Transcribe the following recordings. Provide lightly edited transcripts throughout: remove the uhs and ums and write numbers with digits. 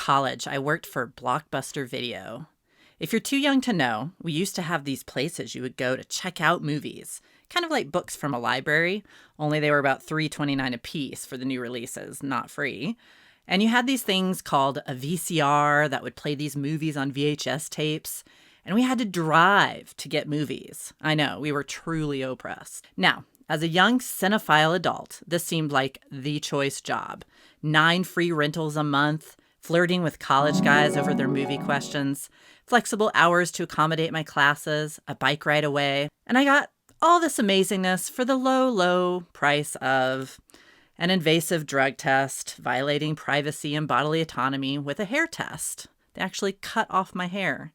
college, I worked for Blockbuster Video. If you're too young to know, we used to have these places you would go to check out movies, kind of like books from a library, only they were about $3.29 a piece for the new releases, not free. And you had these things called a VCR that would play these movies on VHS tapes, and we had to drive to get movies. I know, we were truly oppressed. Now, as a young cinephile adult, this seemed like the choice job. 9 free rentals a month, flirting with college guys over their movie questions, flexible hours to accommodate my classes, a bike ride away, and I got all this amazingness for the low, low price of an invasive drug test, violating privacy and bodily autonomy with a hair test. They actually cut off my hair.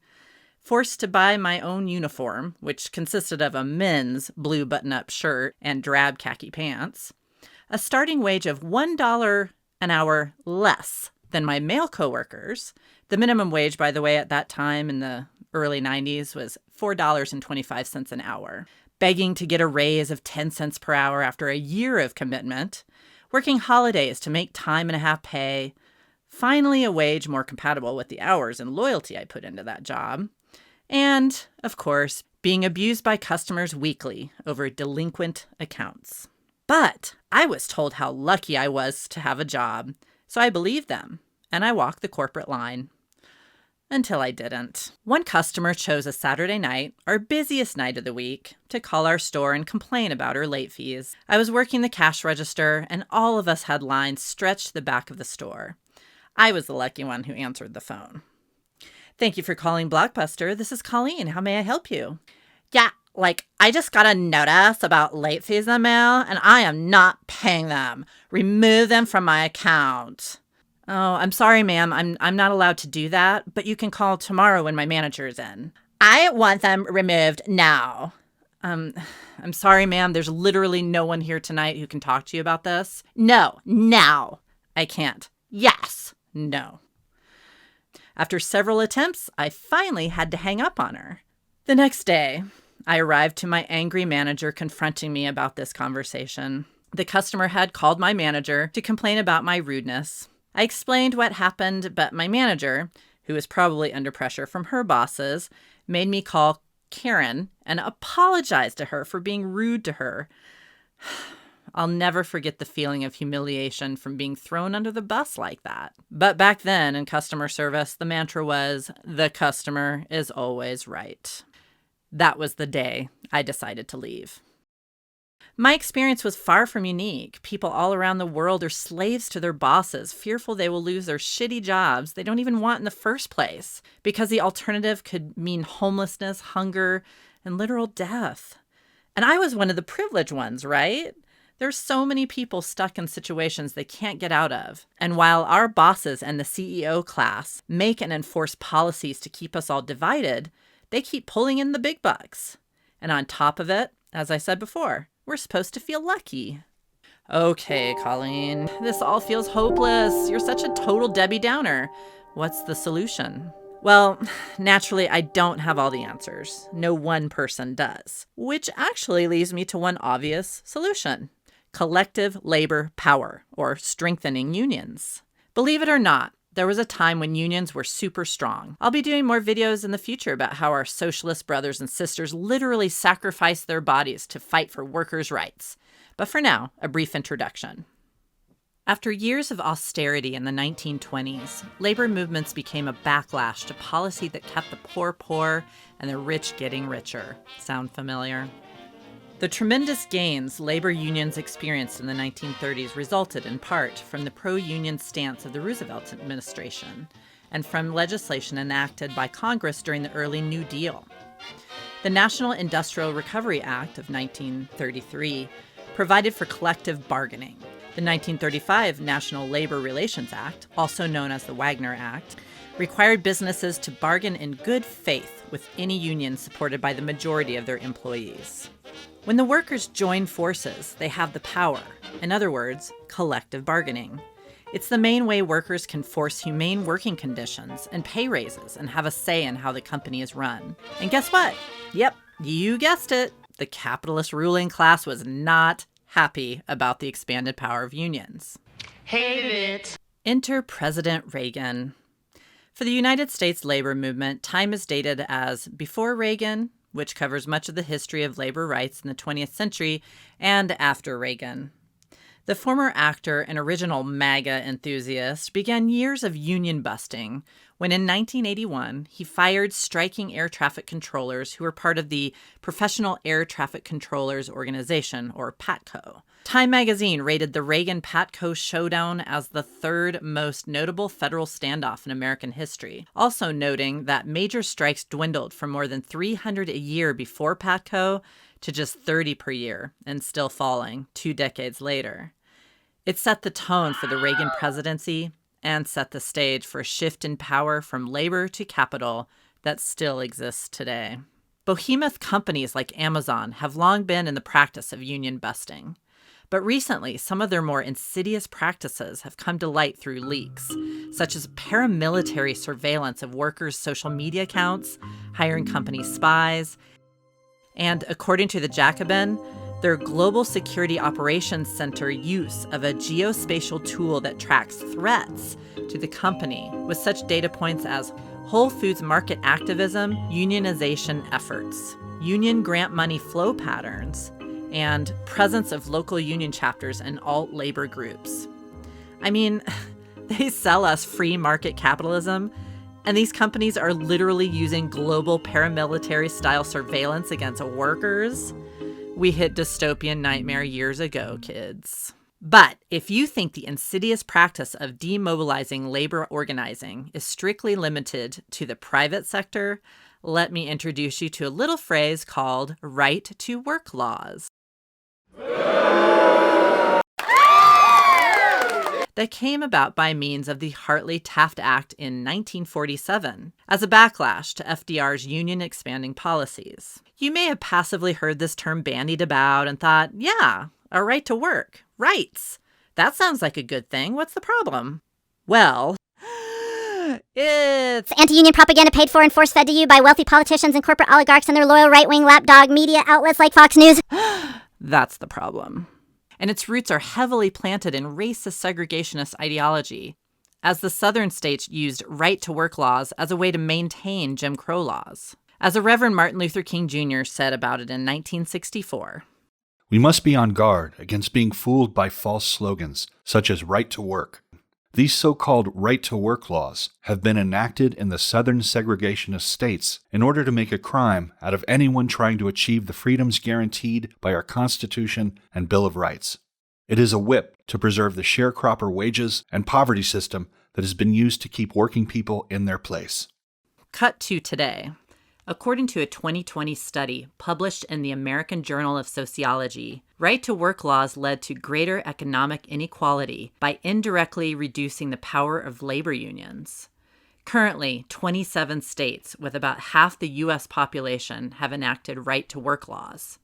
Forced to buy my own uniform, which consisted of a men's blue button-up shirt and drab khaki pants. A starting wage of $1 an hour less than my male coworkers. The minimum wage, by the way, at that time in the early 90s was $4.25 an hour. Begging to get a raise of 10 cents per hour after a year of commitment. Working holidays to make time and a half pay. Finally, a wage more compatible with the hours and loyalty I put into that job. And, of course, being abused by customers weekly over delinquent accounts. But I was told how lucky I was to have a job, so I believed them, and I walked the corporate line. Until I didn't. One customer chose a Saturday night, our busiest night of the week, to call our store and complain about her late fees. I was working the cash register, and all of us had lines stretched to the back of the store. I was the lucky one who answered the phone. Thank you for calling Blockbuster. This is Colleen. How may I help you? Yeah, I just got a notice about late fees in the mail, and I am not paying them. Remove them from my account. Oh, I'm sorry, ma'am. I'm not allowed to do that, but you can call tomorrow when my manager is in. I want them removed now. I'm sorry, ma'am. There's literally no one here tonight who can talk to you about this. No, now. I can't. Yes, no. After several attempts, I finally had to hang up on her. The next day, I arrived to my angry manager confronting me about this conversation. The customer had called my manager to complain about my rudeness. I explained what happened, but my manager, who was probably under pressure from her bosses, made me call Karen and apologize to her for being rude to her. I'll never forget the feeling of humiliation from being thrown under the bus like that. But back then in customer service, the mantra was, the customer is always right. That was the day I decided to leave. My experience was far from unique. People all around the world are slaves to their bosses, fearful they will lose their shitty jobs they don't even want in the first place, because the alternative could mean homelessness, hunger, and literal death. And I was one of the privileged ones, right? There's so many people stuck in situations they can't get out of. And while our bosses and the CEO class make and enforce policies to keep us all divided, they keep pulling in the big bucks. And on top of it, as I said before, we're supposed to feel lucky. Okay, Colleen, this all feels hopeless. You're such a total Debbie Downer. What's the solution? Well, naturally, I don't have all the answers. No one person does. Which actually leads me to one obvious solution. Collective labor power, or strengthening unions. Believe it or not, there was a time when unions were super strong. I'll be doing more videos in the future about how our socialist brothers and sisters literally sacrificed their bodies to fight for workers' rights. But for now, a brief introduction. After years of austerity in the 1920s, labor movements became a backlash to policy that kept the poor poor and the rich getting richer. Sound familiar? The tremendous gains labor unions experienced in the 1930s resulted in part from the pro-union stance of the Roosevelt administration and from legislation enacted by Congress during the early New Deal. The National Industrial Recovery Act of 1933 provided for collective bargaining. The 1935 National Labor Relations Act, also known as the Wagner Act, required businesses to bargain in good faith with any union supported by the majority of their employees. When the workers join forces, they have the power. In other words, collective bargaining. It's the main way workers can force humane working conditions and pay raises and have a say in how the company is run. And guess what? Yep, you guessed it. The capitalist ruling class was not happy about the expanded power of unions. Hated it. Enter President Reagan. For the United States labor movement, time is dated as before Reagan, which covers much of the history of labor rights in the 20th century, and after Reagan. The former actor and original MAGA enthusiast began years of union busting when in 1981 he fired striking air traffic controllers who were part of the Professional Air Traffic Controllers Organization, or PATCO. Time magazine rated the Reagan-PATCO showdown as the third most notable federal standoff in American history, also noting that major strikes dwindled from more than 300 a year before PATCO to just 30 per year, and still falling 2 decades later. It set the tone for the Reagan presidency and set the stage for a shift in power from labor to capital that still exists today. Behemoth companies like Amazon have long been in the practice of union busting. But recently, some of their more insidious practices have come to light through leaks, such as paramilitary surveillance of workers' social media accounts, hiring company spies, and according to the Jacobin, their Global Security Operations Center use of a geospatial tool that tracks threats to the company with such data points as Whole Foods market activism, unionization efforts, union grant money flow patterns, and presence of local union chapters and alt labor groups. I mean, they sell us free market capitalism, and these companies are literally using global paramilitary-style surveillance against workers. We hit dystopian nightmare years ago, kids. But if you think the insidious practice of demobilizing labor organizing is strictly limited to the private sector, let me introduce you to a little phrase called right to work laws. That came about by means of the Hartley-Taft Act in 1947 as a backlash to FDR's union expanding policies. You may have passively heard this term bandied about and thought, yeah, a right to work, rights. That sounds like a good thing. What's the problem? Well, it's anti-union propaganda paid for and force-fed to you by wealthy politicians and corporate oligarchs and their loyal right-wing lapdog media outlets like Fox News. That's the problem. And its roots are heavily planted in racist segregationist ideology, as the southern states used right-to-work laws as a way to maintain Jim Crow laws. As a Reverend Martin Luther King Jr. said about it in 1964, "We must be on guard against being fooled by false slogans, such as right to work. These so-called right-to-work laws have been enacted in the southern segregationist states in order to make a crime out of anyone trying to achieve the freedoms guaranteed by our Constitution and Bill of Rights. It is a whip to preserve the sharecropper wages and poverty system that has been used to keep working people in their place." Cut to today. According to a 2020 study published in the American Journal of Sociology, right-to-work laws led to greater economic inequality by indirectly reducing the power of labor unions. Currently, 27 states with about half the U.S. population have enacted right-to-work laws.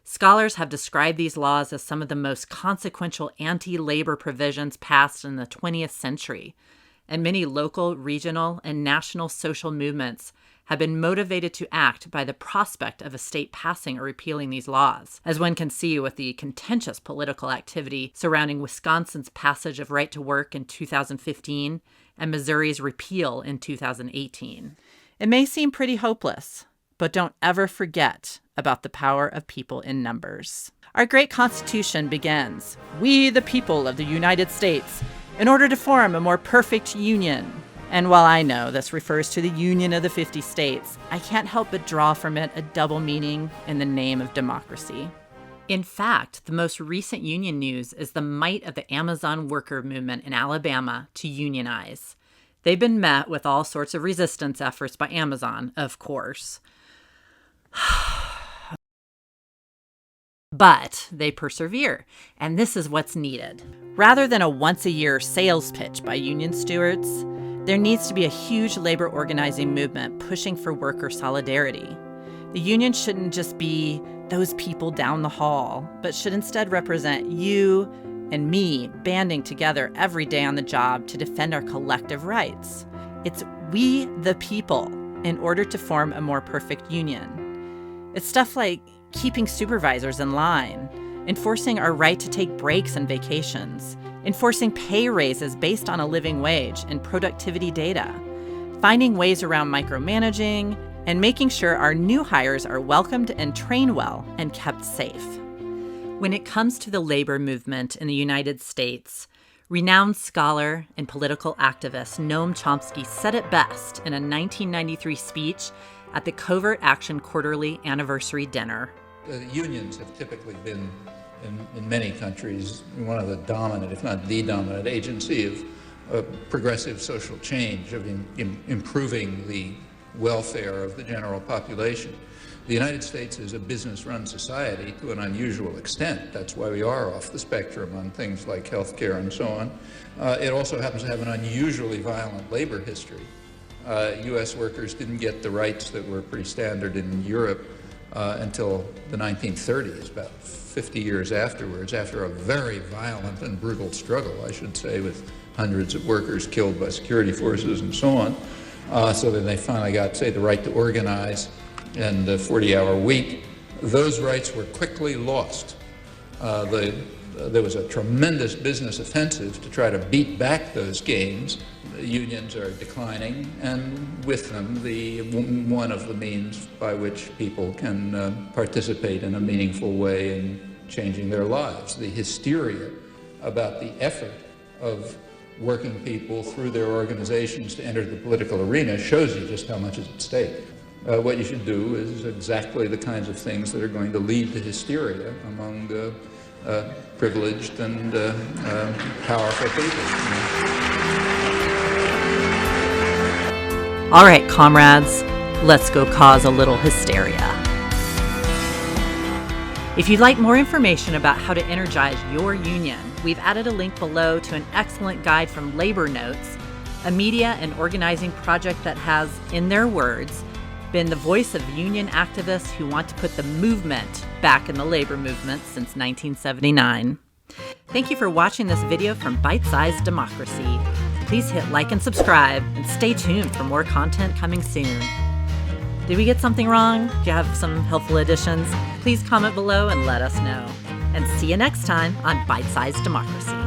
Scholars have described these laws as some of the most consequential anti-labor provisions passed in the 20th century, and many local, regional, and national social movements have been motivated to act by the prospect of a state passing or repealing these laws, as one can see with the contentious political activity surrounding Wisconsin's passage of right to work in 2015 and Missouri's repeal in 2018. It may seem pretty hopeless, but don't ever forget about the power of people in numbers. Our great Constitution begins, "We, the people of the United States, in order to form a more perfect union." And while I know this refers to the Union of the 50 states, I can't help but draw from it a double meaning in the name of democracy. In fact, the most recent union news is the might of the Amazon worker movement in Alabama to unionize. They've been met with all sorts of resistance efforts by Amazon, of course. But they persevere, and this is what's needed. Rather than a once-a-year sales pitch by union stewards, there needs to be a huge labor organizing movement pushing for worker solidarity. The union shouldn't just be those people down the hall, but should instead represent you and me banding together every day on the job to defend our collective rights. It's we the people in order to form a more perfect union. It's stuff like keeping supervisors in line, enforcing our right to take breaks and vacations, enforcing pay raises based on a living wage and productivity data, finding ways around micromanaging, and making sure our new hires are welcomed and trained well and kept safe. When it comes to the labor movement in the United States, renowned scholar and political activist Noam Chomsky said it best in a 1993 speech at the Covert Action Quarterly Anniversary Dinner. Unions have typically been, in many countries, one of the dominant, if not the dominant, agency of progressive social change, of improving the welfare of the general population. The United States is a business-run society to an unusual extent. That's why we are off the spectrum on things like health care and so on. It also happens to have an unusually violent labor history. U.S. workers didn't get the rights that were pretty standard in Europe until the 1930s, about 50 years afterwards, after a very violent and brutal struggle, I should say, with hundreds of workers killed by security forces and so on. So then they finally got, say, the right to organize and the 40-hour week. Those rights were quickly lost. There was a tremendous business offensive to try to beat back those gains. The unions are declining, and with them, one of the means by which people can participate in a meaningful way in changing their lives. The hysteria about the effort of working people through their organizations to enter the political arena shows you just how much is at stake. What you should do is exactly the kinds of things that are going to lead to hysteria among privileged and powerful people. All right, comrades, let's go cause a little hysteria. If you'd like more information about how to energize your union, we've added a link below to an excellent guide from Labor Notes, a media and organizing project that has, in their words, been the voice of union activists who want to put the movement back in the labor movement since 1979. Thank you for watching this video from Bite-Sized Democracy. Please hit like and subscribe, and stay tuned for more content coming soon. Did we get something wrong? Do you have some helpful additions? Please comment below and let us know. And see you next time on Bite-Sized Democracy.